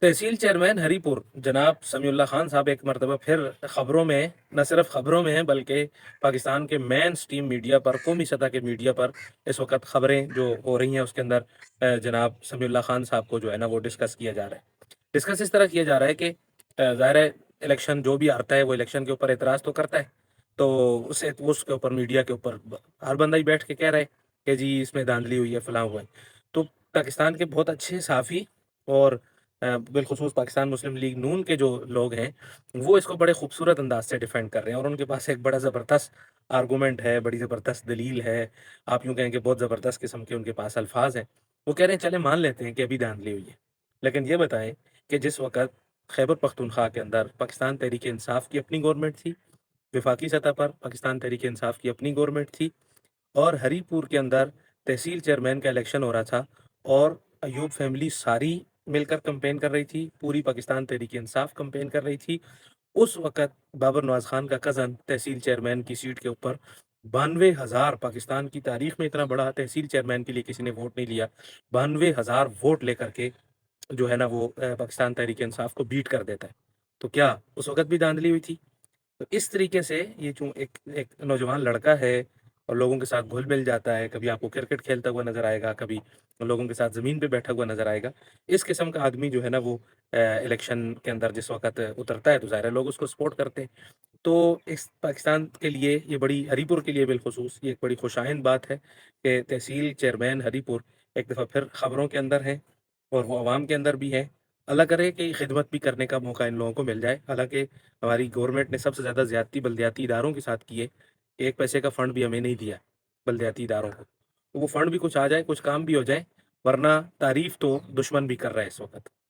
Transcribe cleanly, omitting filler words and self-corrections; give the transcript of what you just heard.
तहसील chairman Haripur जनाब समीउल्लाह खान साहब एक मरतबा फिर खबरों में, न सिर्फ खबरों में हैं बल्कि पाकिस्तान के मेन स्ट्रीम मीडिया पर, कौमी सतह के मीडिया पर इस वक्त खबरें जो हो रही हैं उसके अंदर जनाब समीउल्लाह खान साहब को जो है ना वो डिस्कस किया जा रहा है। डिस्कस इस तरह किया जा रहा है कि ज़ाहिर है इलेक्शन जो भी आता है वो इलेक्शन के ऊपर एतराज़ तो करता है, तो उसे उसके ऊपर मीडिया के ऊपर हर बंदा ही बैठ के कह रहा है कि जी इसमें धांधली हुई है, फलां हुआ है। तो पाकिस्तान के बहुत अच्छे साफ़ी और बिलखुसूस पाकिस्तान मुस्लिम लीग नून के जो लोग हैं, वो इसको बड़े खूबसूरत अंदाज से डिफेंड कर रहे हैं और उनके पास एक बड़ा ज़बरदस्त आर्गूमेंट है, बड़ी ज़बरदस्त दलील है। आप यूँ कहें कि बहुत ज़बरदस्त किस्म के उनके पास अल्फाज हैं। वो कह रहे हैं चलें मान लेते हैं कि अभी धांधली हुई है, लेकिन ये बताएं कि जिस वक्त खैबर पख्तूनख्वा के अंदर पाकिस्तान तहरीक इंसाफ की अपनी गवर्नमेंट थी, विफाकी सतह पर पाकिस्तान तहरीक इंसाफ की अपनी गवर्नमेंट थी, और हरीपुर के अंदर तहसील चेयरमैन का इलेक्शन हो रहा था, और अयूब फैमिली सारी मिलकर कंपेन कर रही थी, पूरी पाकिस्तान तहरीक इंसाफ कंपेन कर रही थी। उस वक़्त बाबर नवाज़ खान का कज़न तहसील चेयरमैन की सीट के ऊपर 92,000, पाकिस्तान की तारीख में इतना बड़ा तहसील चेयरमैन के लिए किसी ने वोट नहीं लिया। 92,000 वोट लेकर के जो है ना वो पाकिस्तान तहरीक इंसाफ को बीट कर देता है। तो क्या उस वक़्त भी धांधली हुई थी? तो इस तरीके से ये जो एक एक नौजवान लड़का है और लोगों के साथ घुल मिल जाता है, कभी आपको क्रिकेट खेलता हुआ नजर आएगा, कभी लोगों के साथ ज़मीन पे बैठा हुआ नजर आएगा। इस किस्म का आदमी जो है ना वो इलेक्शन के अंदर जिस वक्त उतरता है तो ज़ाहिर है लोग उसको सपोर्ट करते हैं। तो इस पाकिस्तान के लिए ये बड़ी, हरीपुर के लिए बिलखुसूस ये एक बड़ी खुशाइंद बात है कि तहसील चेयरमैन हरीपुर एक दफ़ा फिर खबरों के अंदर है और वो अवाम के अंदर भी है। अल्लाह करे कि खिदमत भी करने का मौका इन लोगों को मिल जाए। हालांकि हमारी गवर्नमेंट ने सबसे ज़्यादा ज़्यादती बल्दियाती इदारों के साथ की है। एक पैसे का फ़ंड भी हमें नहीं दिया बल्दियाती इदारों को। तो वो फ़ंड भी कुछ आ जाए, कुछ काम भी हो जाए, वरना तारीफ़ तो दुश्मन भी कर रहा है इस वक़्त।